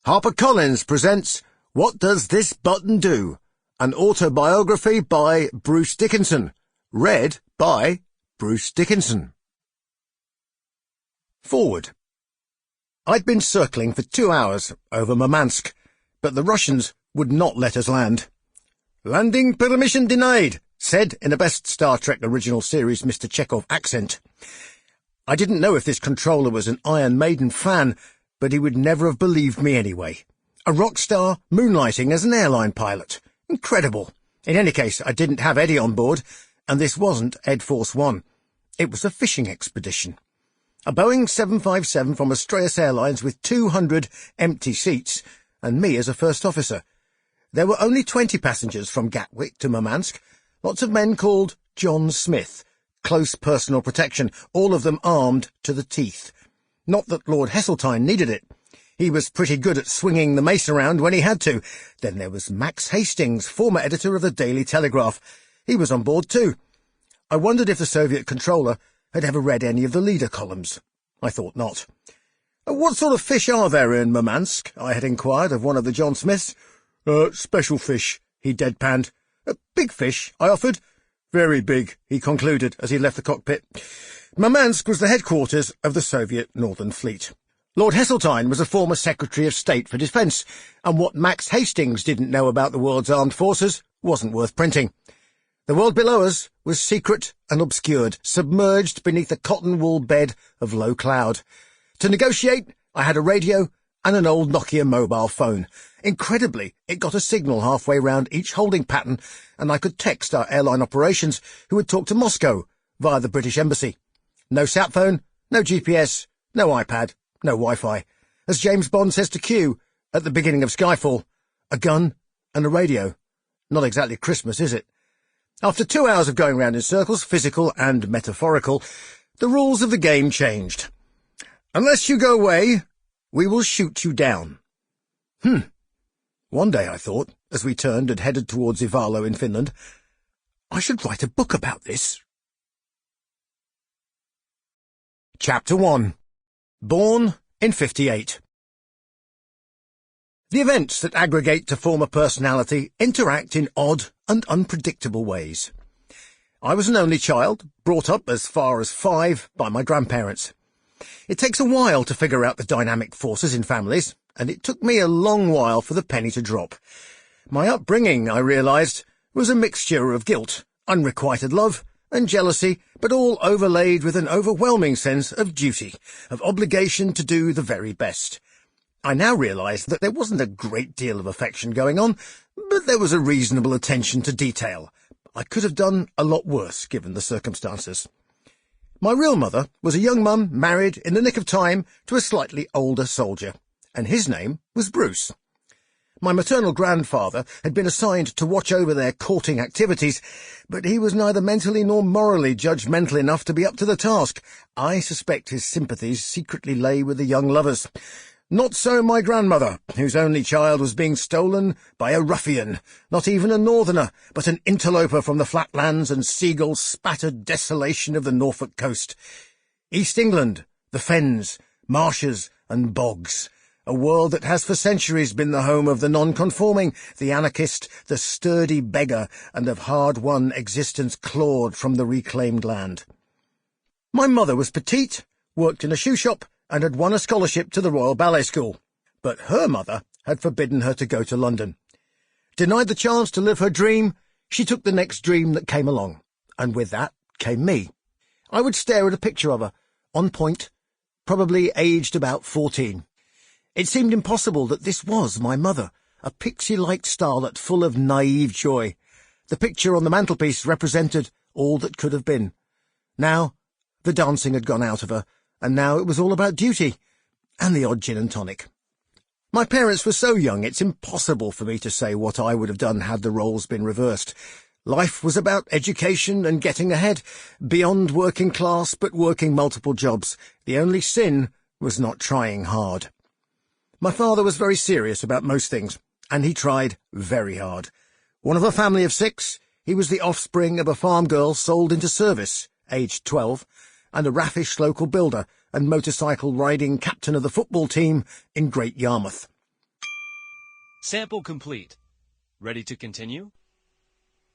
HarperCollins presents What Does This Button Do? An autobiography by Bruce Dickinson. Read by Bruce Dickinson. Forward. I'd been circling for 2 hours over Murmansk, but the Russians would not let us land. "Landing permission denied," said in a best Star Trek original series Mr. Chekhov accent. I didn't know if this controller was an Iron Maiden fan, but he would never have believed me anyway. A rock star moonlighting as an airline pilot. Incredible. In any case, I didn't have Eddie on board, and this wasn't Ed Force One. It was a fishing expedition. A Boeing 757 from Australis Airlines with 200 empty seats, and me as a first officer. There were only 20 passengers from Gatwick to Murmansk, lots of men called John Smith, close personal protection, all of them armed to the teeth. Not that Lord Heseltine needed it. He was pretty good at swinging the mace around when he had to. Then there was Max Hastings, former editor of the Daily Telegraph. He was on board too. I wondered if the Soviet controller had ever read any of the leader columns. I thought not. "What sort of fish are there in Murmansk?" I had inquired of one of the John Smiths. Special fish," he deadpanned. "Big fish?" I offered. "Very big," he concluded as he left the cockpit. Murmansk was the headquarters of the Soviet Northern Fleet. Lord Heseltine was a former Secretary of State for Defence, and what Max Hastings didn't know about the world's armed forces wasn't worth printing. The world below us was secret and obscured, submerged beneath a cotton-wool bed of low cloud. To negotiate, I had a radio and an old Nokia mobile phone. Incredibly, it got a signal halfway round each holding pattern, and I could text our airline operations, who would talk to Moscow via the British Embassy. No sat phone, no GPS, no iPad, no Wi-Fi. As James Bond says to Q at the beginning of Skyfall, a gun and a radio. Not exactly Christmas, is it? After 2 hours of going round in circles, physical and metaphorical, the rules of the game changed. "Unless you go away, we will shoot you down." One day, I thought, as we turned and headed towards Ivalo in Finland, I should write a book about this. Chapter 1. Born in 58. The events that aggregate to form a personality interact in odd and unpredictable ways. I was an only child, brought up as far as 5 by my grandparents. It takes a while to figure out the dynamic forces in families, and it took me a long while for the penny to drop. My upbringing, I realised, was a mixture of guilt, unrequited love, and jealousy, but all overlaid with an overwhelming sense of duty, of obligation to do the very best. I now realised that there wasn't a great deal of affection going on, but there was a reasonable attention to detail. I could have done a lot worse, given the circumstances. My real mother was a young mum married in the nick of time to a slightly older soldier, and his name was Bruce. My maternal grandfather had been assigned to watch over their courting activities, but he was neither mentally nor morally judgmental enough to be up to the task. I suspect his sympathies secretly lay with the young lovers. Not so my grandmother, whose only child was being stolen by a ruffian, not even a northerner, but an interloper from the flatlands and seagull-spattered desolation of the Norfolk coast. East England, the fens, marshes and bogs. A world that has for centuries been the home of the nonconforming, the anarchist, the sturdy beggar, and of hard-won existence clawed from the reclaimed land. My mother was petite, worked in a shoe shop, and had won a scholarship to the Royal Ballet School. But her mother had forbidden her to go to London. Denied the chance to live her dream, she took the next dream that came along, and with that came me. I would stare at a picture of her, on point, probably aged about 14. It seemed impossible that this was my mother, a pixie-like starlet full of naive joy. The picture on the mantelpiece represented all that could have been. Now, the dancing had gone out of her, and now it was all about duty, and the odd gin and tonic. My parents were so young it's impossible for me to say what I would have done had the roles been reversed. Life was about education and getting ahead, beyond working class but working multiple jobs. The only sin was not trying hard. My father was very serious about most things, and he tried very hard. One of a family of 6, he was the offspring of a farm girl sold into service, aged 12, and a raffish local builder and motorcycle-riding captain of the football team in Great Yarmouth. Sample complete. Ready to continue?